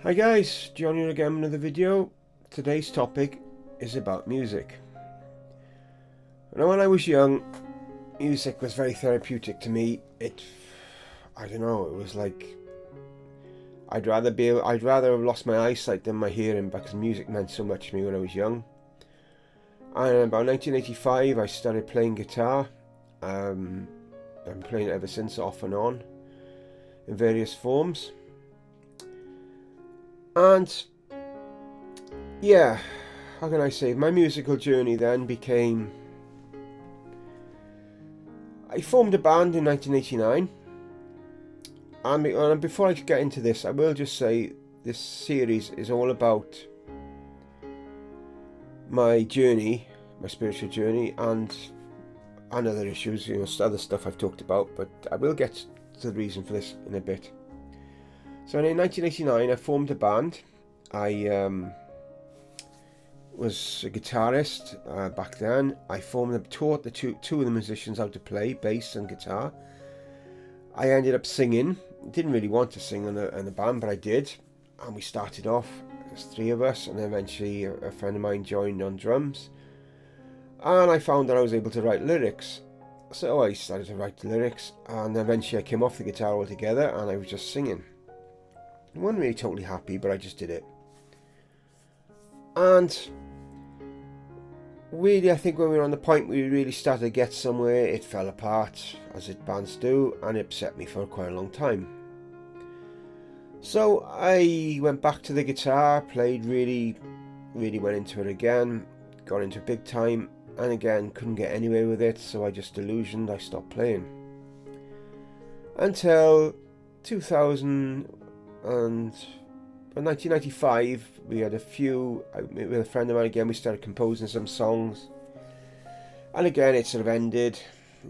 Hi guys, John here again with another video. Today's topic is about music. Now when I was young, music was very therapeutic to me. I don't know, it was like I'd rather have lost my eyesight than my hearing because music meant so much to me when I was young. And in about 1985 I started playing guitar. I've been playing it ever since, off and on, in various forms. And yeah, how can I say, my musical journey then became, I formed a band in 1989, and before I get into this, I will just say this series is all about my journey, my spiritual journey, and other issues, other stuff I've talked about, but I will get to the reason for this in a bit. So in 1989 I formed a band. I was a guitarist back then. I taught the two of the musicians how to play bass and guitar. I ended up singing. Didn't really want to sing in the band, but I did. And we started off as three of us, and eventually a friend of mine joined on drums. And I found that I was able to write lyrics. So I started to write the lyrics, and eventually I came off the guitar altogether and I was just singing. I wasn't really totally happy, but I just did it. And really, I think when we were on the point we really started to get somewhere, it fell apart, as bands do, and it upset me for quite a long time. So I went back to the guitar, played really went into it again, got into it big time, and again couldn't get anywhere with it, so I just delusioned, I stopped playing. Until 2000 and in 1995 we had with a friend of mine again, we started composing some songs, and again it sort of ended,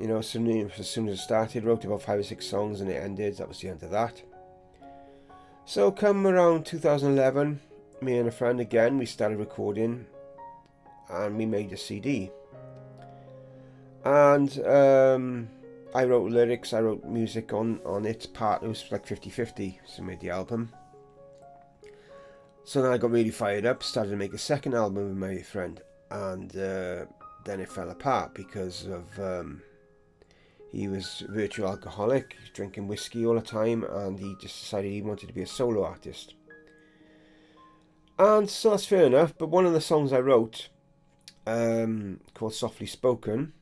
as soon as it started, wrote about 5 or 6 songs and it ended. That was the end of that. So come around 2011, me and a friend again, we started recording and we made a CD, and I wrote lyrics, I wrote music on its part. It was like 50-50, so I made the album. So then I got really fired up, started to make a second album with my friend, and then it fell apart because of he was a virtual alcoholic, drinking whiskey all the time, and he just decided he wanted to be a solo artist. And so that's fair enough, but one of the songs I wrote, called Softly Spoken,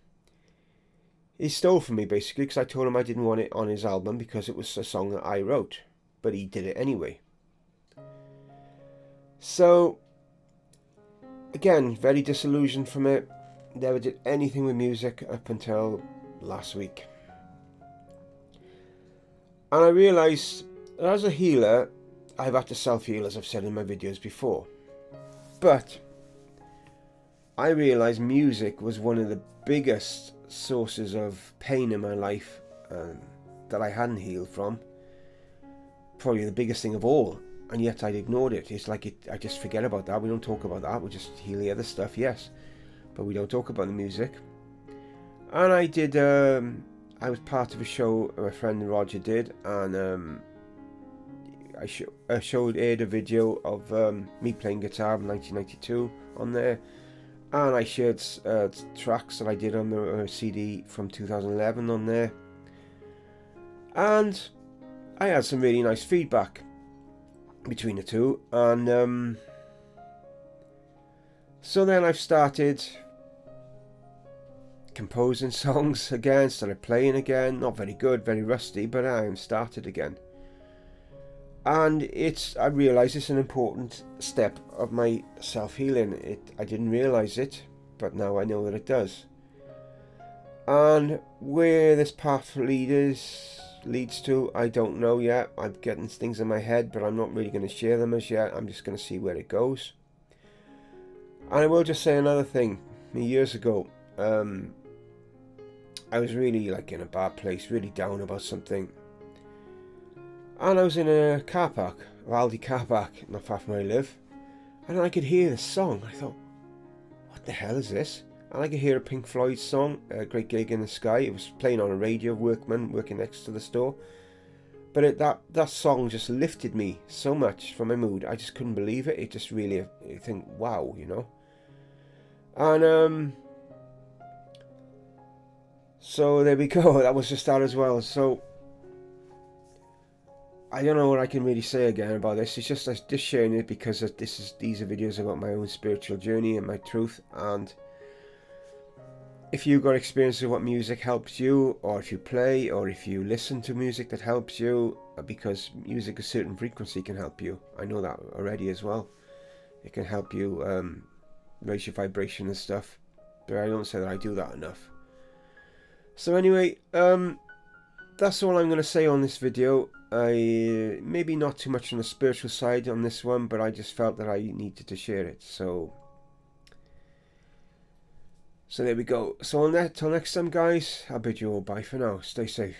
he stole from me basically, because I told him I didn't want it on his album because it was a song that I wrote, but he did it anyway. So again, very disillusioned from it. Never did anything with music up until last week. And I realised that as a healer, I've had to self-heal, as I've said in my videos before. But I realised music was one of the biggest sources of pain in my life that I hadn't healed from. Probably the biggest thing of all, and yet I'd ignored it. It's like I just forget about that. We don't talk about that. We just heal the other stuff, yes, but we don't talk about the music. And I did. I was part of a show my friend Roger did, and I aired a video of me playing guitar in 1992 on there. And I shared tracks that I did on the CD from 2011 on there. And I had some really nice feedback between the two. And so then I've started composing songs again, started playing again. Not very good, very rusty, but I am started again. And I realise it's an important step of my self-healing. I didn't realise it, but now I know that it does. And where this path leads to, I don't know yet. I'm getting things in my head, but I'm not really going to share them as yet. I'm just going to see where it goes. And I will just say another thing. Years ago, I was really in a bad place, really down about something. And I was in a car park, a Aldi car park, not far from where I live, and I could hear this song. I thought, what the hell is this? And I could hear a Pink Floyd song, A Great Gig in the Sky. It was playing on a radio, working next to the store. But that song just lifted me so much from my mood. I just couldn't believe it. It just really, I think, wow, you know. And so there we go. That was just that as well. So I don't know what I can really say again about this. It's just sharing it because these are videos about my own spiritual journey and my truth. And if you've got experience of what music helps you, or if you play, or if you listen to music that helps you, because music, a certain frequency can help you. I know that already as well. It can help you raise your vibration and stuff. But I don't say that I do that enough. So anyway, that's all I'm going to say on this video. Maybe not too much on the spiritual side on this one, but I just felt that I needed to share it. So there we go. So till next time, guys, I'll bid you all bye for now. Stay safe.